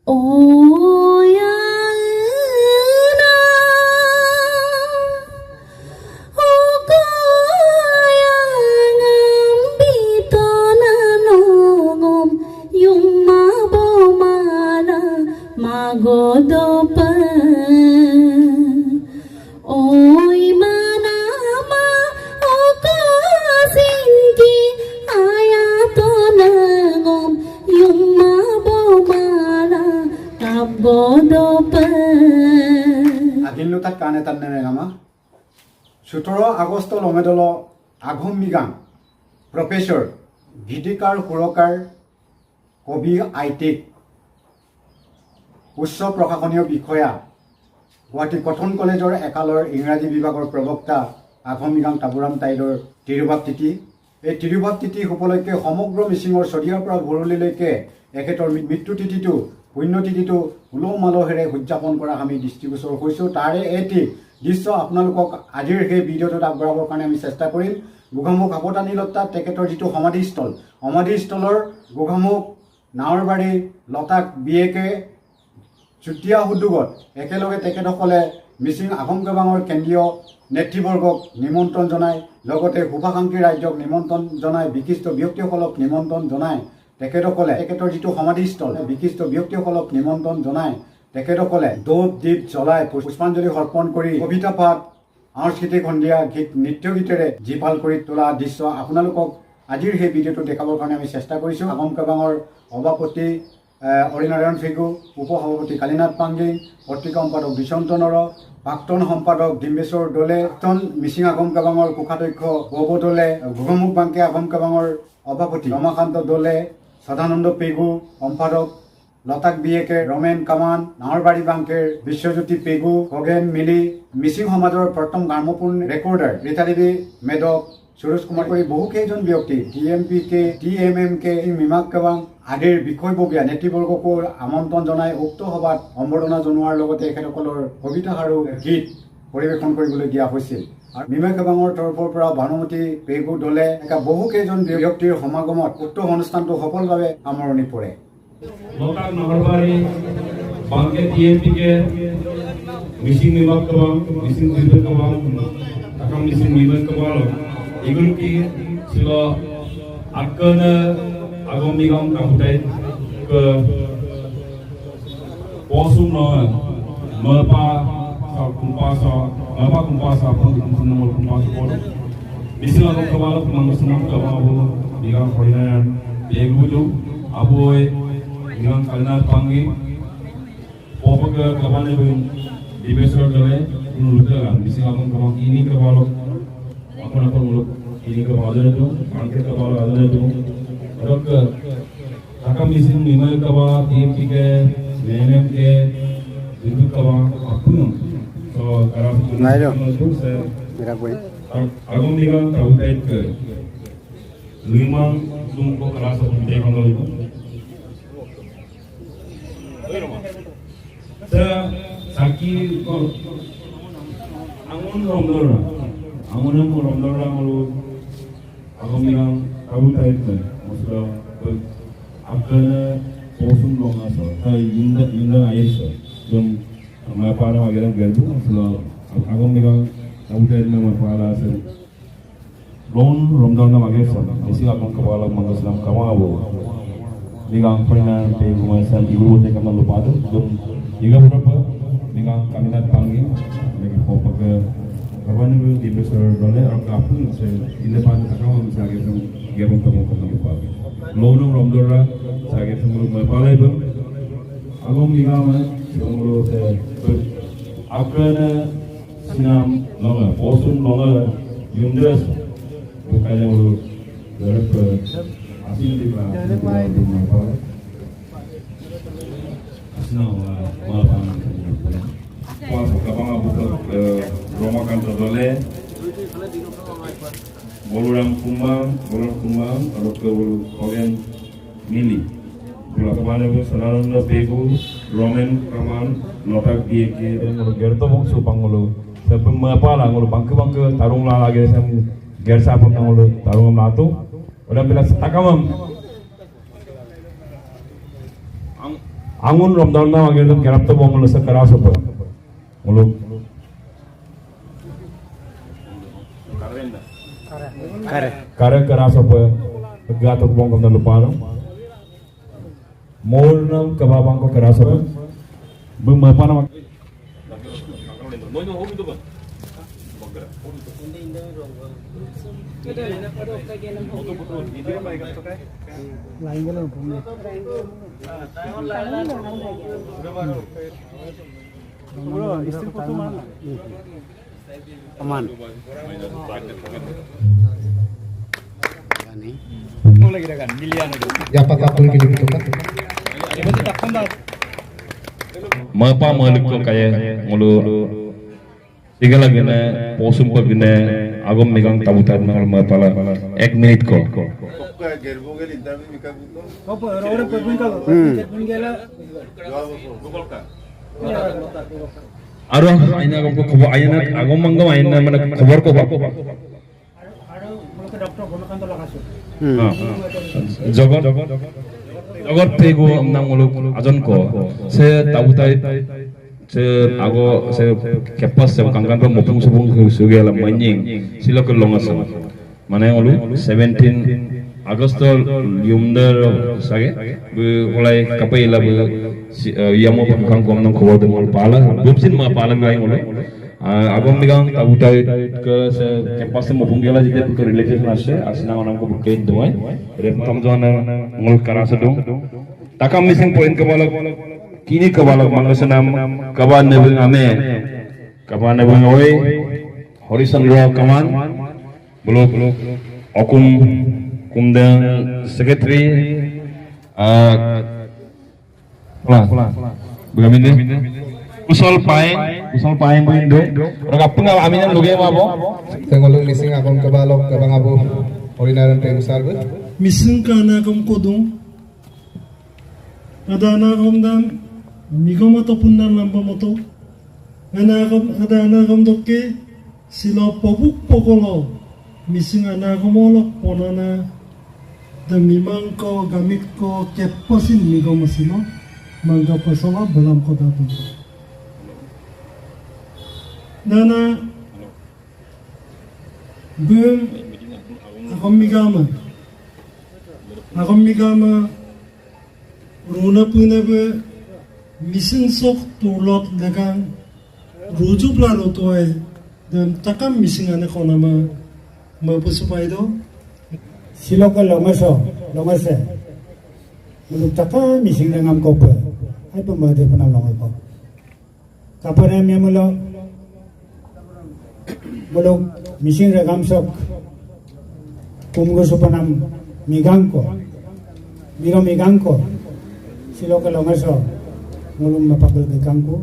Oyana Okoyangang bitonanongom yung mabomana magodopa Oy manama okasinki ayatonangom yung mabomana kagodopa Adinlutat kanetan nenegama 17 August লমেদল আঘম মিগাং professor গীতিকার সুরকার কবি আইটিক উচ্চ প্রশাসনীয় বিষয়া গুৱাহাটী কটন কলেজৰ একালৰ ইংৰাজী বিভাগৰ প্ৰবক্তা আঘম মিগাং তাবুৰাম তাইলৰ তিৰুভাৱ তিথি এই তিৰুভাৱ তিথি উপলক্ষে সমগ্ৰ মিচিঙৰ চদিয়াৰ পৰা ভৰলীলৈকে এখেতৰ মৃত্যু তিথিটো পুণ্যতিথিটো উলহ মালহেৰে উদযাপন কৰা আমি দৃষ্টিগোচৰ হৈছোঁ তাৰে এটি দৃশ্য আপোনালোকক আজিৰ সেই ভিডিঅ'টোত আগবঢ়াবৰ কাৰণে আমি চেষ্টা কৰিম গোগামুখ আপতানিলতা তেখেতৰ যিটো সমাধিস্থলৰ গোগামুখ নাৱৰবাৰী লতাক বিয়েকে চুতীয়া উদ্যোগত একেলগে তেখেতসকলে মিচিং আহোম গবাঙৰ কেন্দ্ৰীয় নেতৃবৰ্গক নিমন্ত্ৰণ জনায় লগতে শুভাকাংক্ষী ৰাজ্যক নিমন্ত্ৰণ জনায় বিশিষ্ট ব্যক্তিসকলক নিমন্ত্ৰণ জনায় তেখেতসকলে তেখেতৰ যিটো সমাধিস্থল বিশিষ্ট ব্যক্তিসকলক নিমন্ত্ৰণ জনায় তেখেতসকলে দোপ দীপ জ্বলাই পুষ্পাঞ্জলি অৰ্পণ কৰি কবিতা পাঠ সাংস্কৃতিক সন্ধিয়া গীত নৃত্য গীতেৰে জীপাল কৰি তোলা দৃশ্য আপোনালোকক আজিৰ সেই ভিডিঅ'টো দেখাবৰ কাৰণে আমি চেষ্টা কৰিছোঁ আহোম গবাঙৰ সভাপতি অৰিনাৰায়ণ ফেগু উপসভাপতি কালীনাথ পাংগিং পত্ৰিকা সম্পাদক বিচন্ত নৰ প্ৰাক্তন সম্পাদক ডিম্বেশ্বৰ দলে প্ৰাক্তন মিচিং আহোম গবাঙৰ কোষাধ্যক্ষ বব দলে গোগামুখ বাংকে আহোম গবাঙৰ সভাপতি ৰমাকান্ত দলে সদানন্দ পেগু সম্পাদক লতাক বিয়েকে ৰমেন কামান নাৱৰবাৰী বাংকেৰ বিশ্বজ্যোতি পেগু খগেন মিলি মিচিং সমাজৰ প্ৰথম গ্ৰামোফোন ৰেকৰ্ডাৰ ৰীতাদেৱী মেদক সুৰজ কুমাৰ কৰি বহুকেইজন ব্যক্তি DMPK DMMK মিমাক গবাং আদিৰ বিষয়ববীয়া নেতৃবৰ্গকো আমন্ত্ৰণ জনাই উক্ত সভাত সম্বৰ্ধনা জনোৱাৰ লগতে এখেতসকলৰ কবিতা আৰু গীত পৰিৱেশন কৰিবলৈ দিয়া হৈছিল আৰু মিমাক গবাঙৰ তৰফৰ পৰা ভানুমতী পেগু দলে বহুকেইজন ব্যক্তিৰ সমাগমত উক্ত অনুষ্ঠানটো সফলভাৱে সামৰণি পৰে লতাক নাৱৰবাৰী বাংকে DMPK মিচিং মিমাক গবাং মিচিং মিমাক গবাং আকাম মিচিং মিমাক গবাং এগুলোকে ছিল আকানা Agong migang kabutai ke posum no merpa kumpasa pun nomor kumpasa pun misalnya agong kawal mengusunam kawabu migang koordinator begudu aboy migang kalnar pangi popaga kawane bun dibesor dole nulukan misalnya agong kawal ini kawal apa muluk ini kawal ada tu angke kawal ada tu Rok Akam misin mimal kawa DMPK MMK itu kawa apun so karena itu saya agong migang kabutai ke limang sumko kerasa putih kalau itu saya sakit kok angun romdora malu agong migang kabutai ke Maksudnya Akana posum longa so Yunda ayesa Jom Mapana magalang gerbu Maksudnya Agong migang Kabutai na mapala sa Lon Romdon na magesa Isi agong kapala Mangaslam kamabo Migang Parinan Pe Gumasan Ibu Bote Kaman Lupado Jom Iga berapa Migang Kaminat Pangi Megi Popaga Kapan itu di besar dole orang kapun saya ini pada takau misalnya gitu gabung kamu pagi lono romdora saya gitu mempalai bang agong ligama semulu saya akana sinam longa posum longa yundras bukannya mulu berapa asin di mana mempalai asinau malam pas kapang abu Romakanto dole Boluram kumbang atau ke Kogen Mili Bula kemana bu Sanaranda Pegu Romen Kaman Lotak Bieke dan Gerto Bongsu Pangolo sebelum apa lah ngulu bangke tarung lah lagi saya gersa pun ngulu tarung melatu udah bila setakamam Angun Ramadan na agir dum kerap to bomul sa karas apa. Muluk. Kare karas apa. Gato bong kam na luparo. Mol nam kababang ko karas apa. Bung mapa na. Aman. Mapa malik ko kaya mulu tigala gina posum pa gina agom megang tabutan mangal mapala 1 minute ko aro aina agom ko khobo aina agom mangam aina mana khobor ko ba জগত জগত tego amnang muluk ajon ko se tabutai se ago se kepas se kangkan ko mopung subung sugela manying silok longas mane ulu 17 Agosto yumder sage bu ulai kapaila bu yamo pangkang ko amnang khobor de mol pala bupsin ma pala ngai ulu agom megang tabutai ke se kepas se mopung gela jite ke relation ashe asina onam ko bukein doy rem tom jona ngol karasadung takam missing point ke balak kini ke balak mangasanam kaban nebeng ame kaban nebeng oi horisandra kaman blok okum kumdang secretary begaminde Usol paeng bindo. Rakapung aminan luge mabo. Tengolong missing akong kabalok kabang abo. Orinaran tayo salve. Missing kana akong kodong. Adana akong dam. Migom ato pundan lamba moto. Adana akong doke. Sila pabuk pokolo. Missing ana akong molok ponana. Damimang ko gamit ko kepasin migom asino. Mangga pasola balam ko datu. Nana bum akom migama runa pune be missing sok tulot dagang ruju plano toy dan takam missing ane kona ma pusupai do siloko lomase muluk taka missing dangam kope ay pamade panam longoy ko kapare mi mulok missing regam sok kumgo supanam migangko siloko lomaso mulum mapagul kangko